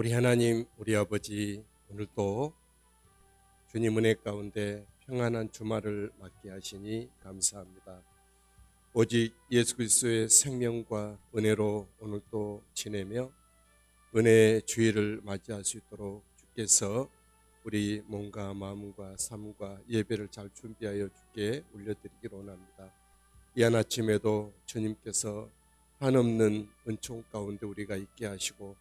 우리 하나님, 우리 아버지, 오늘도 주님 은혜 가운데 평안한 주말을 맞게 하시니 감사합니다. 오직 예수 그리스도의 생명과 은혜로 오늘도 지내며 은혜의 주일을 맞이할 수 있도록 주께서 우리 몸과 마음과 삶과 예배를 잘 준비하여 주께 올려드리기를 원합니다. 이 한 아침에도 주님께서 한없는 은총 가운데 우리가 있게 하시고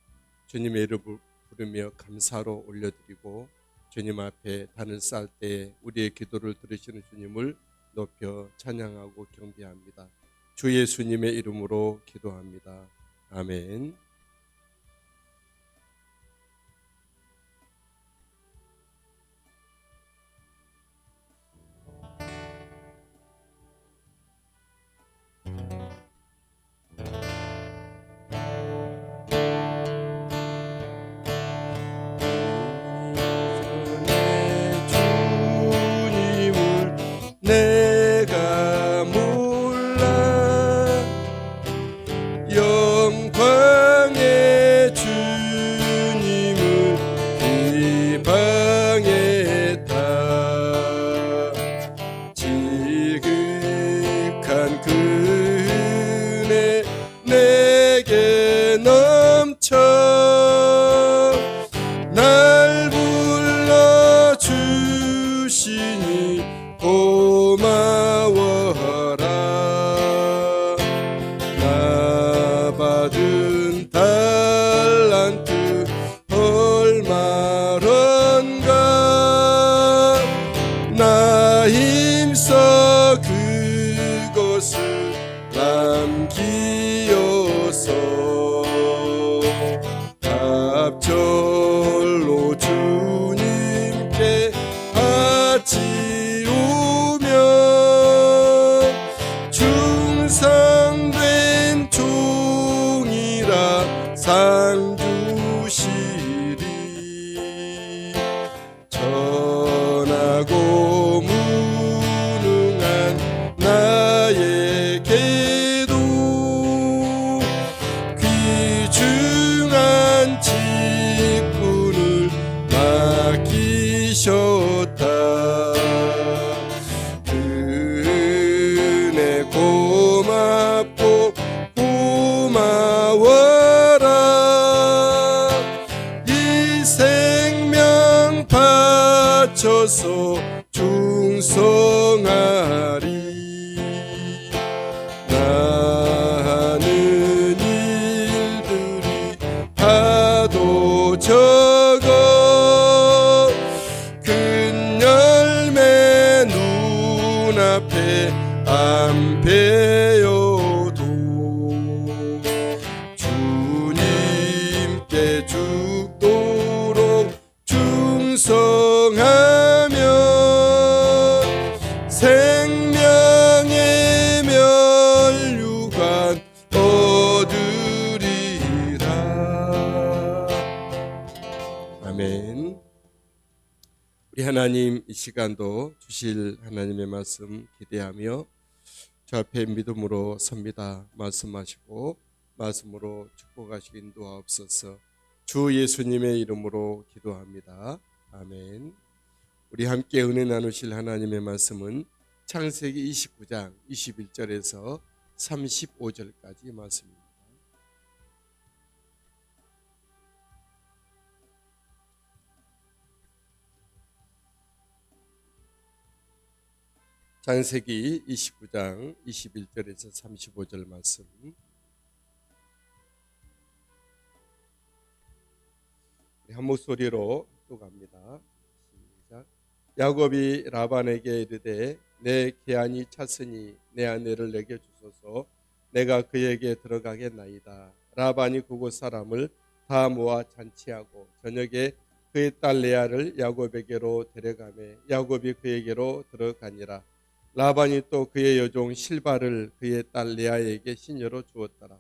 주님의 이름을 부르며 감사로 올려드리고 주님 앞에 단을 쌓을 때에 우리의 기도를 들으시는 주님을 높여 찬양하고 경배합니다. 주 예수님의 이름으로 기도합니다. 아멘. 내가 몰라 영광의 주님을 비방했다. 지극한 그 은혜 내게 넘쳐 날 불러주시니 고마워라. 나 받은 달란트 얼마런가. 나 힘써 그것을 남기어서 갑절로 주님께 바치우며 충성된 종이라 상 주시리. 전하고 무능한 나에게도 귀중한 직분을 맡기셨다. 은혜 고맙고 고마워라. 이 생명 바쳐서 충성하리. 나는 일들이 하도 적어 큰 열매 눈앞에 안 배어도 주님께 죽도록 충성하며 생명의 면류관 얻으리라. 아멘. 우리 하나님, 이 시간도 주실 하나님의 말씀 기대하며 주 앞에 믿음으로 섭니다. 말씀하시고 말씀으로 축복하시기 인도하옵소서. 주 예수님의 이름으로 기도합니다. 아멘. 우리 함께 은혜 나누실 하나님의 말씀은 창세기 29장 21절에서 35절까지 말씀입니다. 창세기 29장 21절에서 35절 말씀. 한 목소리로 또 갑니다. 시작. 야곱이 라반에게 이르되 내 계한이 찼으니 내 아내를 내게 주소서. 내가 그에게 들어가겠나이다. 라반이 그곳 사람을 다 모아 잔치하고 저녁에 그의 딸 레아를 야곱에게로 데려가매 야곱이 그에게로 들어가니라. 라반이 또 그의 여종 실바를 그의 딸 레아에게 시녀로 주었더라.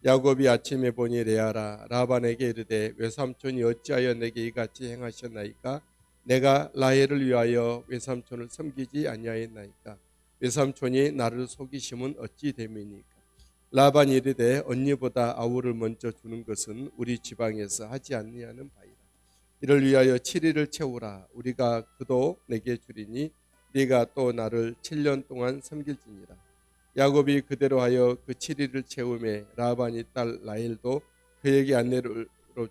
야곱이 아침에 보니 레아라. 라반에게 이르되 외삼촌이 어찌하여 내게 이같이 행하셨나이까? 내가 라헬을 위하여 외삼촌을 섬기지 아니하였나이까? 외삼촌이 나를 속이심은 어찌 됨이니까? 라반이 이르되 언니보다 아우를 먼저 주는 것은 우리 지방에서 하지 않느냐는 바이라. 이를 위하여 7일을 채우라. 우리가 그도 내게 주리니 네가 또 나를 7년 동안 섬길지니라. 야곱이 그대로 하여 그 7일을 채우매 라반이 딸 라헬도 그에게 아내로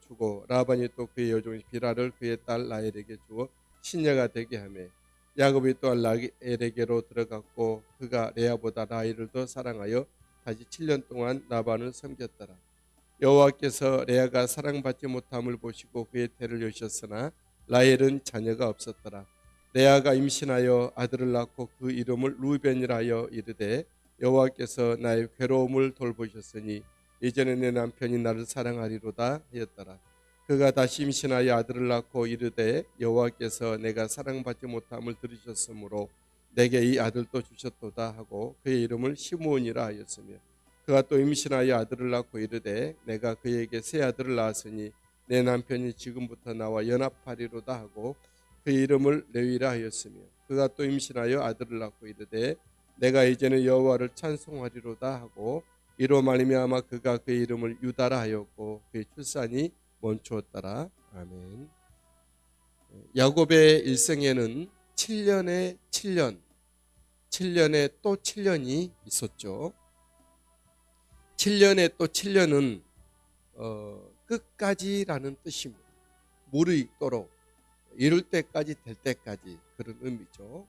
주고 라반이 또 그의 여종 비라를 그의 딸 라헬에게 주어 시녀가 되게 하매 야곱이 또한 라헬에게로 들어갔고 그가 레아보다 라헬을 더 사랑하여 다시 7년 동안 라반을 섬겼더라. 여호와께서 레아가 사랑받지 못함을 보시고 그의 태를 여셨으나 라헬은 자녀가 없었더라. 레아가 임신하여 아들을 낳고 그 이름을 루벤이라 하여 이르되 여호와께서 나의 괴로움을 돌보셨으니 이제는 내 남편이 나를 사랑하리로다 하였더라. 그가 다시 임신하여 아들을 낳고 이르되 여호와께서 내가 사랑받지 못함을 들으셨으므로 내게 이 아들도 주셨도다 하고 그의 이름을 시므온이라 하였으며 그가 또 임신하여 아들을 낳고 이르되 내가 그에게 새 아들을 낳았으니 내 남편이 지금부터 나와 연합하리로다 하고 그의 이름을 레위라 하였으며 그가 또 임신하여 아들을 낳고 이르되 내가 이제는 여호와를 찬송하리로다 하고 이로 말미암아 그가 그의 이름을 유다라 하였고 그의 출산이 멈추었더라. 아멘. 야곱의 일생에는 7년에 7년, 7년에 또 7년이 있었죠. 7년에 또 7년은 끝까지라는 뜻입니다. 무르익도록 이룰 때까지 될 때까지 그런 의미죠.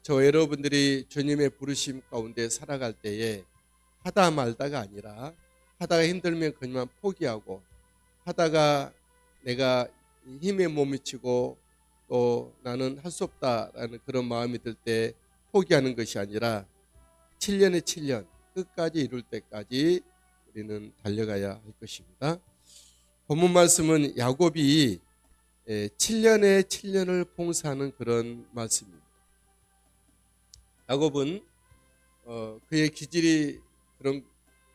저 여러분들이 주님의 부르심 가운데 살아갈 때에 하다 말다가 아니라 하다가 힘들면 그냥 포기하고 하다가 내가 힘에 못 미치고 또 나는 할 수 없다라는 그런 마음이 들 때 포기하는 것이 아니라 7년에 7년 끝까지 이룰 때까지 우리는 달려가야 할 것입니다. 본문 말씀은 야곱이 7년에 7년을 봉사하는 그런 말씀입니다. 야곱은 그의 기질이 그런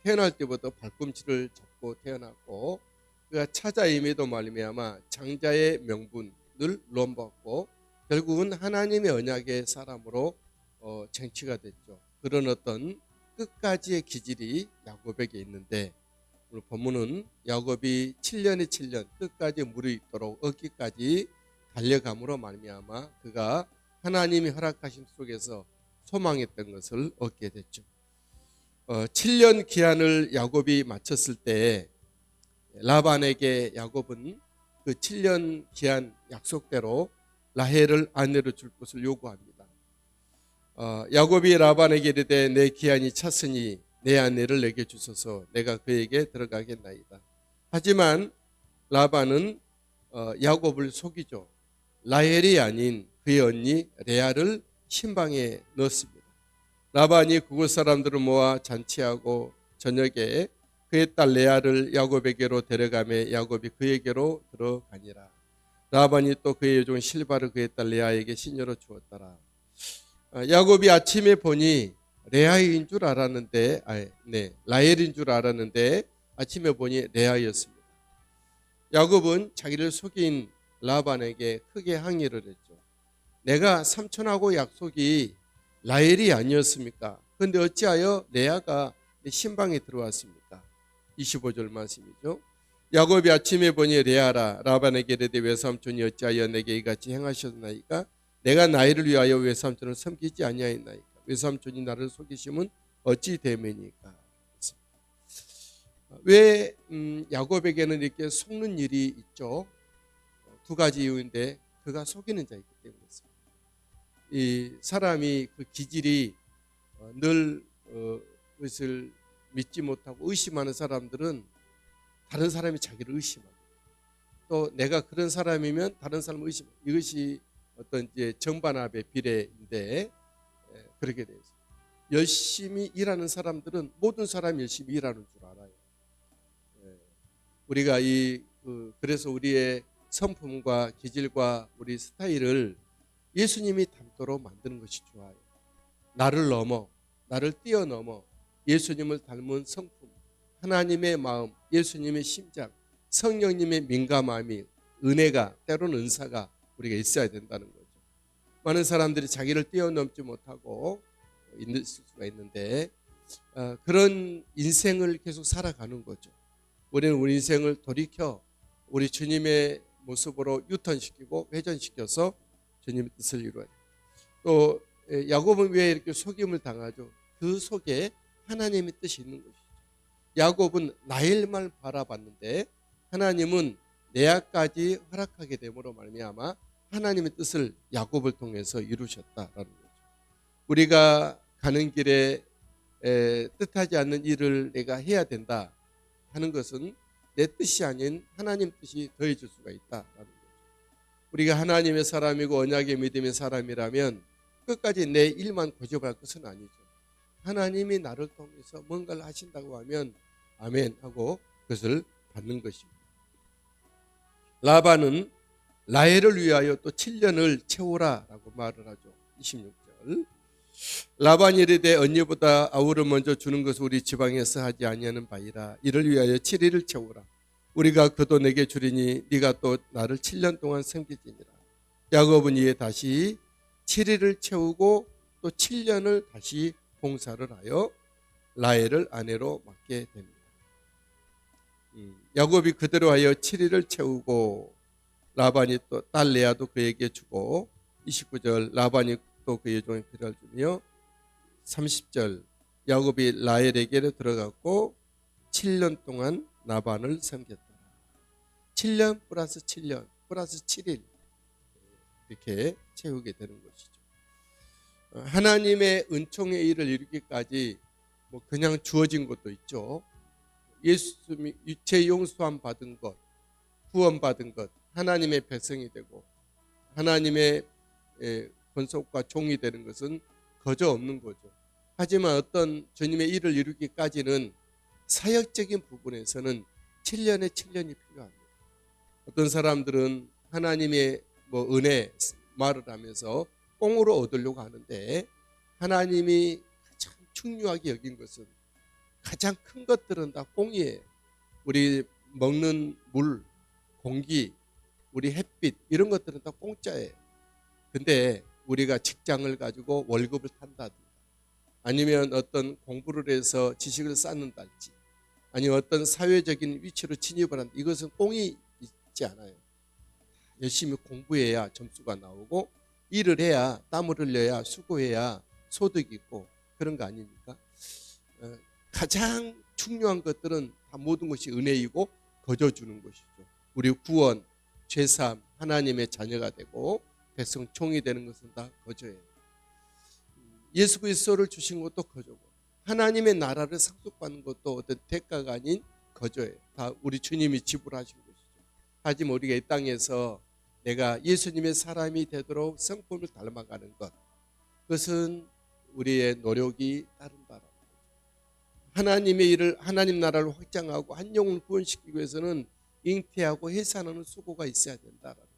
태어날 때부터 발꿈치를 잡고 태어났고 그가 차자임에도 말미암아 장자의 명분을 논받고 결국은 하나님의 언약의 사람으로 쟁취가 됐죠. 그런 어떤 끝까지의 기질이 야곱에게 있는데 오늘 본문은 야곱이 7년에 7년 끝까지 무르익도록 얻기까지 달려감으로 말미암아 그가 하나님이 허락하심 속에서 소망했던 것을 얻게 됐죠. 7년 기한을 야곱이 마쳤을 때 라반에게 야곱은 그 7년 기한 약속대로 라헬을 아내로 줄 것을 요구합니다. 야곱이 라반에게 이르되 내 기한이 찼으니 내 아내를 내게 주소서 내가 그에게 들어가겠나이다. 하지만 라반은 야곱을 속이죠. 라헬이 아닌 그의 언니 레아를 신방에 넣었습니다. 라반이 그곳 사람들을 모아 잔치하고 저녁에 그의 딸 레아를 야곱에게로 데려가매 야곱이 그에게로 들어가니라. 라반이 또 그의 여종 실바를 그의 딸 레아에게 시녀로 주었더라. 야곱이 아침에 보니 레아인 줄 알았는데 라헬인 줄 알았는데 아침에 보니 레아였습니다. 야곱은 자기를 속인 라반에게 크게 항의를 했죠. 내가 삼촌하고 약속이 라헬이 아니었습니까? 그런데 어찌하여 레아가 신방에 들어왔습니까? 25절 말씀이죠. 야곱이 아침에 보니 레아라 라반에게 이르되 외삼촌이 어찌하여 내게 이같이 행하셨나이까? 내가 나이를 위하여 외삼촌을 섬기지 아니하였나이까? 외삼촌이 나를 속이심은 어찌 되매니까? 왜 야곱에게는 이렇게 속는 일이 있죠? 두 가지 이유인데 그가 속이는 자이기 때문이었습니다. 이 사람이 그 기질이 늘 그것을 믿지 못하고 의심하는 사람들은 다른 사람이 자기를 의심합니다. 또 내가 그런 사람이면 다른 사람을 의심합니다. 이것이 어떤 이제 정반합의 비례인데 그렇게 되어 있습니다. 열심히 일하는 사람들은 모든 사람이 열심히 일하는 줄 알아요. 우리가 그래서 우리의 성품과 기질과 우리 스타일을 예수님이 닮도록 만드는 것이 좋아요. 나를 뛰어넘어 예수님을 닮은 성품, 하나님의 마음, 예수님의 심장, 성령님의 민감함이 은혜가 때로는 은사가 우리가 있어야 된다는 거죠. 많은 사람들이 자기를 뛰어넘지 못하고 있을 수가 있는데 그런 인생을 계속 살아가는 거죠. 우리는 우리 인생을 돌이켜 우리 주님의 모습으로 유턴시키고 회전시켜서 주님의 뜻을 이루어야 돼요. 또 야곱은 왜 이렇게 속임을 당하죠? 그 속에 하나님의 뜻이 있는 것이죠. 야곱은 라헬만 바라봤는데 하나님은 레아까지 허락하게 됨으로 말미암아 하나님의 뜻을 야곱을 통해서 이루셨다라는 거죠. 우리가 가는 길에 뜻하지 않는 일을 내가 해야 된다 하는 것은 내 뜻이 아닌 하나님 뜻이 더해질 수가 있다라는 거죠. 우리가 하나님의 사람이고 언약의 믿음의 사람이라면 끝까지 내 일만 고집할 것은 아니죠. 하나님이 나를 통해서 뭔가를 하신다고 하면 아멘 하고 그것을 받는 것입니다. 라반은 라헬을 위하여 또 7년을 채우라라고 말을 하죠. 26절. 라반이 이르되 언니보다 아우를 먼저 주는 것을 우리 지방에서 하지 아니하는 바이라. 이를 위하여 7일을 채우라. 우리가 그도 내게 주리니 네가 또 나를 7년 동안 섬기지니라. 야곱은 이에 다시 7일을 채우고 또 7년을 다시 봉사를 하여 라헬을 아내로 맡게 됩니다. 야곱이 그대로 하여 7일을 채우고 라반이 또 딸 레아도 그에게 주고 29절 라반이 또 그의 종의 필요를 주며 30절 야곱이 라헬에게로 들어갔고 7년 동안 라반을 섬겼다. 7년 플러스 7년 플러스 7일 이렇게 채우게 되는 것이죠. 하나님의 은총의 일을 이루기까지 뭐 그냥 주어진 것도 있죠. 예수님이 유체 용서함 받은 것, 구원 받은 것, 하나님의 백성이 되고 하나님의 권속과 종이 되는 것은 거저 없는 거죠. 하지만 어떤 주님의 일을 이루기까지는 사역적인 부분에서는 7년에 7년이 필요합니다. 어떤 사람들은 하나님의 은혜 말을 하면서 꽁으로 얻으려고 하는데 하나님이 가장 중요하게 여긴 것은 가장 큰 것들은 다 꽁이에요. 우리 먹는 물, 공기, 우리 햇빛 이런 것들은 다 공짜예요. 근데 우리가 직장을 가지고 월급을 탄다든가 아니면 어떤 공부를 해서 지식을 쌓는다든지 아니면 어떤 사회적인 위치로 진입을 한다. 이것은 꽁이 있지 않아요. 열심히 공부해야 점수가 나오고 일을 해야 땀을 흘려야 수고해야 소득이 있고 그런 거 아닙니까? 가장 중요한 것들은 다 모든 것이 은혜이고 거저 주는 것이죠. 우리 구원, 죄사함, 하나님의 자녀가 되고 백성 총이 되는 것은 다 거저예요. 예수 그리스도를 주신 것도 거저고 하나님의 나라를 상속받는 것도 어떤 대가가 아닌 거저예요. 다 우리 주님이 지불하신 것이죠. 하지만 우리가 이 땅에서 내가 예수님의 사람이 되도록 성품을 닮아가는 것, 그것은 우리의 노력이 따른다라는 거죠. 하나님의 일을 하나님 나라를 확장하고 한 영혼을 구원시키기 위해서는 잉태하고 해산하는 수고가 있어야 된다라는 거죠.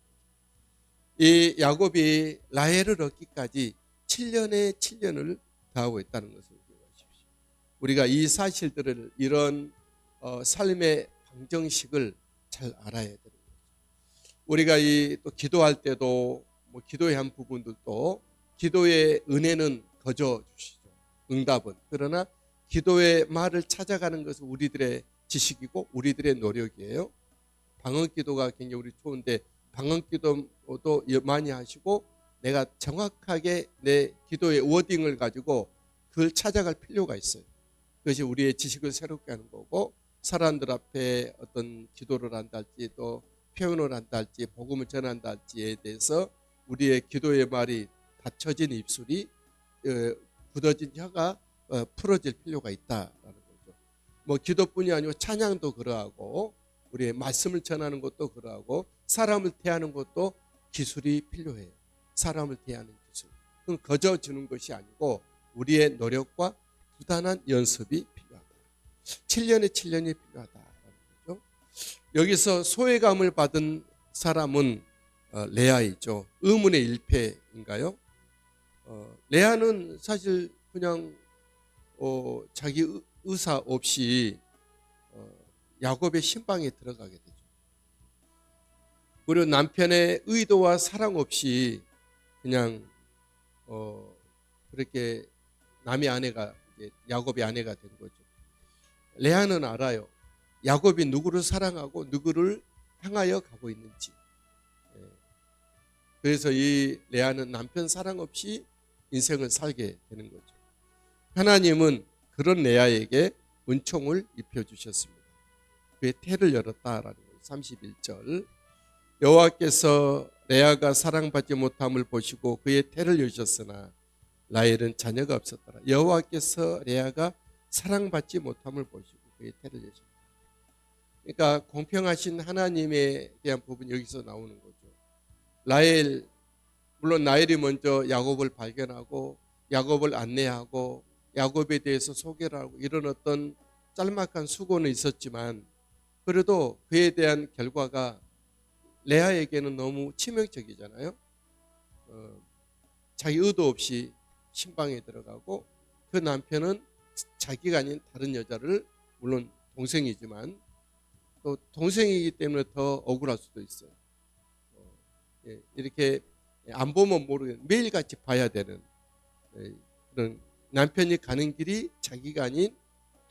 이 야곱이 라헬을 얻기까지 7년에 7년을 더하고 있다는 것을 기억하십시오. 우리가 이 사실들을 이런 삶의 방정식을 잘 알아야 되는 거죠. 우리가 또 기도할 때도 기도의 한 부분들도 기도의 은혜는 거저 주시죠. 응답은. 그러나 기도의 말을 찾아가는 것은 우리들의 지식이고 우리들의 노력이에요. 방언기도가 굉장히 우리 좋은데 방언기도도 많이 하시고 내가 정확하게 내 기도의 워딩을 가지고 그걸 찾아갈 필요가 있어요. 그것이 우리의 지식을 새롭게 하는 거고 사람들 앞에 어떤 기도를 한다 할지 또 표현을 한다 할지 복음을 전한다 할지에 대해서 우리의 기도의 말이 닫혀진 입술이 굳어진 혀가 풀어질 필요가 있다라는 거죠. 기도뿐이 아니고 찬양도 그러하고 우리의 말씀을 전하는 것도 그러하고 사람을 대하는 것도 기술이 필요해요. 사람을 대하는 기술. 그건 거저 주는 것이 아니고 우리의 노력과 부단한 연습이 필요하다. 7년에 7년이 필요하다라는 거죠. 여기서 소외감을 받은 사람은 레아이죠. 의문의 일패인가요? 레아는 사실 그냥 자기 의사 없이 야곱의 신방에 들어가게 되죠. 그리고 남편의 의도와 사랑 없이 그냥 그렇게 남의 아내가 이제 야곱의 아내가 된 거죠. 레아는 알아요. 야곱이 누구를 사랑하고 누구를 향하여 가고 있는지. 그래서 이 레아는 남편 사랑 없이 인생을 살게 되는 거죠. 하나님은 그런 레아에게 은총을 입혀주셨습니다. 그의 태를 열었다라는 거예요. 31절 여호와께서 레아가 사랑받지 못함을 보시고 그의 태를 여셨으나 라헬은 자녀가 없었더라. 여호와께서 레아가 사랑받지 못함을 보시고 그의 태를 여셨다. 그러니까 공평하신 하나님에 대한 부분이 여기서 나오는 거죠. 라헬, 물론 라헬이 먼저 야곱을 발견하고 야곱을 안내하고 야곱에 대해서 소개를 하고 이런 어떤 짤막한 수고는 있었지만 그래도 그에 대한 결과가 레아에게는 너무 치명적이잖아요. 자기 의도 없이 신방에 들어가고 그 남편은 자기가 아닌 다른 여자를, 물론 동생이지만 또 동생이기 때문에 더 억울할 수도 있어요. 이렇게 안 보면 모르겠는, 매일같이 봐야 되는 그런 남편이 가는 길이 자기가 아닌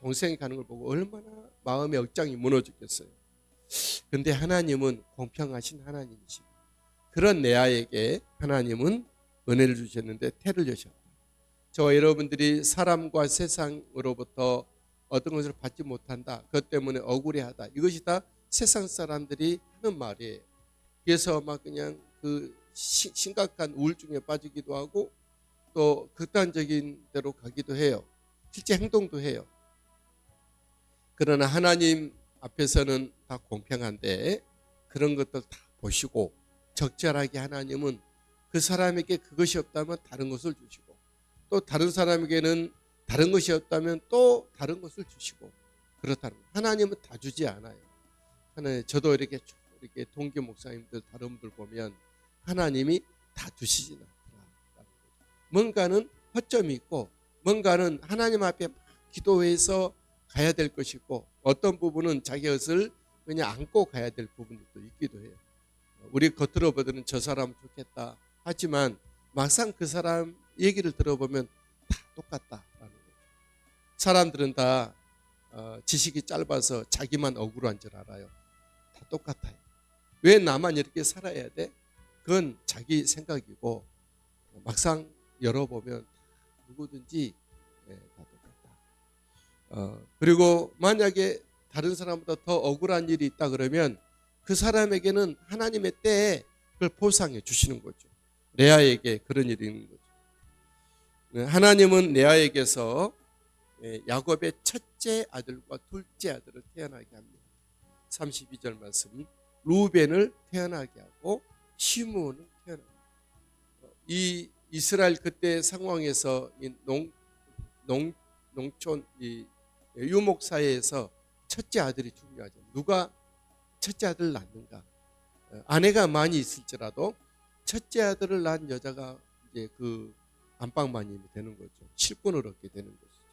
동생이 가는 걸 보고 얼마나 마음의 억장이 무너졌겠어요. 그런데 하나님은 공평하신 하나님이십니다. 그런 레아에게 하나님은 은혜를 주셨는데 태를 여셨다. 저와 여러분들이 사람과 세상으로부터 어떤 것을 받지 못한다, 그것 때문에 억울해하다, 이것이 다 세상 사람들이 하는 말이에요. 그래서 막 그냥 그 심각한 우울증에 빠지기도 하고 또 극단적인 대로 가기도 해요. 실제 행동도 해요. 그러나 하나님 앞에서는 다 공평한데 그런 것들 다 보시고 적절하게 하나님은 그 사람에게 그것이 없다면 다른 것을 주시고 또 다른 사람에게는 다른 것이 없다면 또 다른 것을 주시고 그렇다는 거예요. 하나님은 다 주지 않아요. 하나님, 저도 이렇게 동기 목사님들 다른 분들 보면 하나님이 다 주시지는 않더라. 뭔가는 허점이 있고 뭔가는 하나님 앞에 기도해서 가야 될 것이고 어떤 부분은 자기 것을 그냥 안고 가야 될 부분도 있기도 해요. 우리 겉으로 보더니 저 사람 좋겠다 하지만 막상 그 사람 얘기를 들어보면 다 똑같다라는 거죠. 사람들은 다 지식이 짧아서 자기만 억울한 줄 알아요. 다 똑같아요. 왜 나만 이렇게 살아야 돼? 그건 자기 생각이고 막상 열어보면 누구든지 다 똑같다. 그리고 만약에 다른 사람보다 더 억울한 일이 있다 그러면 그 사람에게는 하나님의 때에 그걸 보상해 주시는 거죠. 레아에게 그런 일이 있는 거죠. 하나님은 레아에게서 야곱의 첫째 아들과 둘째 아들을 태어나게 합니다. 32절 말씀, 루벤을 태어나게 하고 시므온을 태어나게 합니다. 이 이스라엘 그때 상황에서 이 농촌 이 유목 사회에서 첫째 아들이 중요하죠. 누가 첫째 아들을 낳는가? 아내가 많이 있을지라도 첫째 아들을 낳은 여자가 이제 그 안방마님이 되는 거죠. 실권을 얻게 되는 것이죠.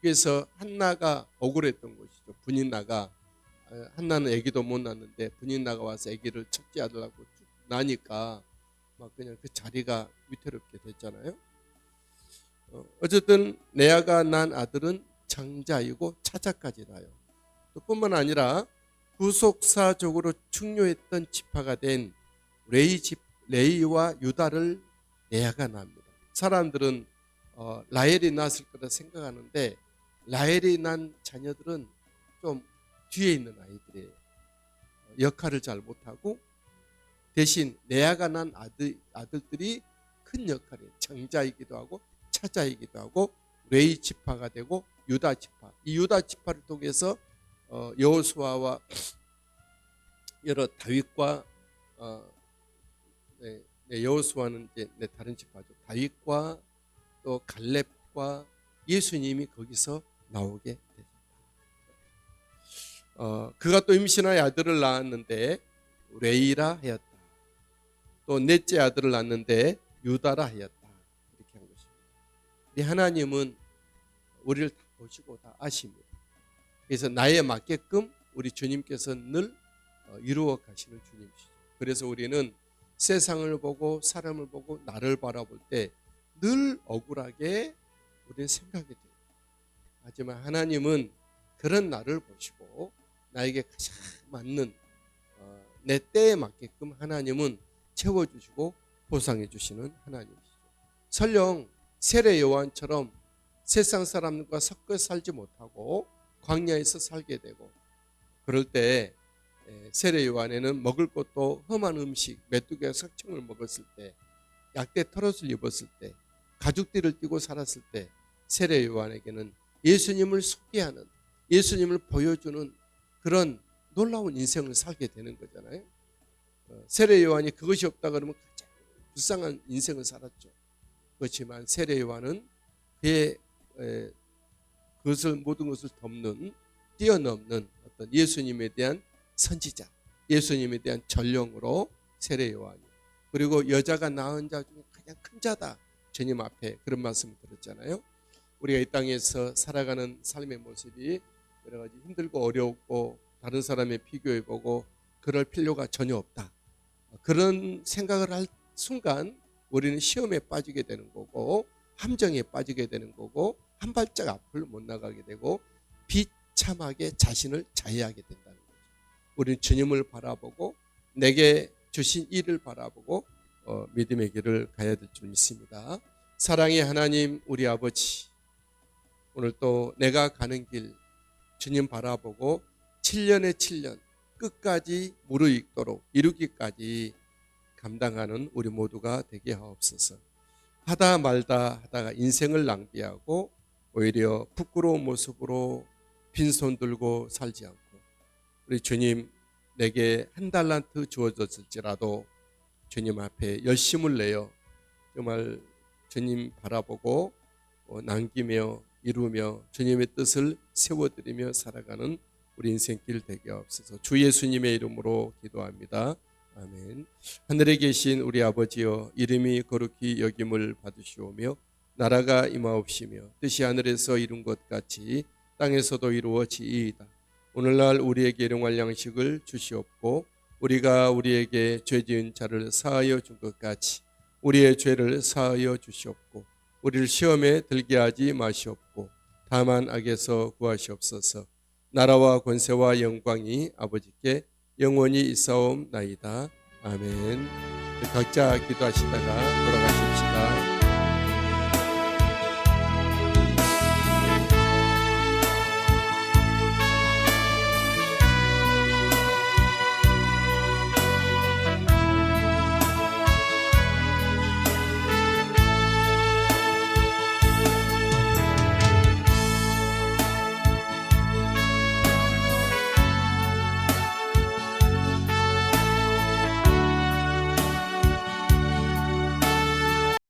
그래서 한나가 억울했던 것이죠. 분인나가 한나는 아기도 못 낳는데 분인나가 와서 아기를 첫째 아들하고 낳으니까 막 그냥 그 자리가 위태롭게 됐잖아요. 어쨌든 레아가 낳은 아들은 장자이고 차자까지 나요. 또 뿐만 아니라 구속사적으로 중요했던 지파가 된 레이와 유다를 레아가 낳습니다. 사람들은 라헬이 낳았을 거라 생각하는데 라헬이 낳은 자녀들은 좀 뒤에 있는 아이들이에요. 역할을 잘 못하고 대신 레아가 낳은 아들들이 큰 역할이에요. 장자이기도 하고 차자이기도 하고 레이 지파가 되고 유다 지파. 이 유다 지파를 통해서 여호수아와 여러 다윗과 여호수아는 이제 다른 지파죠. 다윗과 또 갈렙과 예수님이 거기서 나오게 되죠. 그가 또 임신하여 아들을 낳았는데 레이라 하였다. 또 넷째 아들을 낳았는데 유다라 하였다. 이렇게 한 것입니다. 우리 하나님은 우리를 다 보시고 다 아십니다. 그래서 나에 맞게끔 우리 주님께서 늘 이루어 가시는 주님이시죠. 그래서 우리는 세상을 보고 사람을 보고 나를 바라볼 때 늘 억울하게 우리는 생각이 돼요. 하지만 하나님은 그런 나를 보시고 나에게 가장 맞는 내 때에 맞게끔 하나님은 채워주시고 보상해 주시는 하나님이시죠. 설령 세례 요한처럼 세상 사람과 섞여 살지 못하고 광야에서 살게 되고 그럴 때 세례 요한에는 먹을 것도 험한 음식 메뚜기와 석청을 먹었을 때 약대 털옷을 입었을 때 가죽띠를 띠고 살았을 때 세례 요한에게는 예수님을 소개하는 예수님을 보여주는 그런 놀라운 인생을 살게 되는 거잖아요. 세례 요한이 그것이 없다 그러면 가장 불쌍한 인생을 살았죠. 그렇지만 세례 요한은 그의 그것을 모든 것을 덮는 뛰어넘는 어떤 예수님에 대한 선지자, 예수님에 대한 전령으로 세례 요한이 그리고 여자가 낳은 자 중에 가장 큰 자다. 주님 앞에 그런 말씀을 들었잖아요. 우리가 이 땅에서 살아가는 삶의 모습이 여러 가지 힘들고 어려웠고 다른 사람에 비교해보고 그럴 필요가 전혀 없다. 그런 생각을 할 순간 우리는 시험에 빠지게 되는 거고 함정에 빠지게 되는 거고 한 발짝 앞을 못 나가게 되고 비참하게 자신을 자해하게 된다는 거죠. 우리는 주님을 바라보고 내게 주신 일을 바라보고 믿음의 길을 가야 될 줄 믿습니다. 사랑의 하나님 우리 아버지, 오늘 또 내가 가는 길 주님 바라보고 7년의 7년 끝까지 무르익도록 이루기까지 감당하는 우리 모두가 되게 하옵소서. 하다 말다 하다가 인생을 낭비하고 오히려 부끄러운 모습으로 빈손 들고 살지 않고 우리 주님 내게 한 달란트 주어졌을지라도 주님 앞에 열심을 내어 정말 주님 바라보고 남기며 이루며 주님의 뜻을 세워드리며 살아가는 우리 인생길 되게 하옵소서. 주 예수님의 이름으로 기도합니다. 아멘. 하늘에 계신 우리 아버지여, 이름이 거룩히 여김을 받으시오며 나라가 임하옵시며 뜻이 하늘에서 이룬 것 같이 땅에서도 이루어지이다. 오늘날 우리에게 일용할 양식을 주시옵고 우리가 우리에게 죄 지은 자를 사하여 준 것 같이 우리의 죄를 사하여 주시옵고 우리를 시험에 들게 하지 마시옵고 다만 악에서 구하시옵소서. 나라와 권세와 영광이 아버지께 영원히 있사옵나이다. 아멘. 각자 기도하시다가 돌아가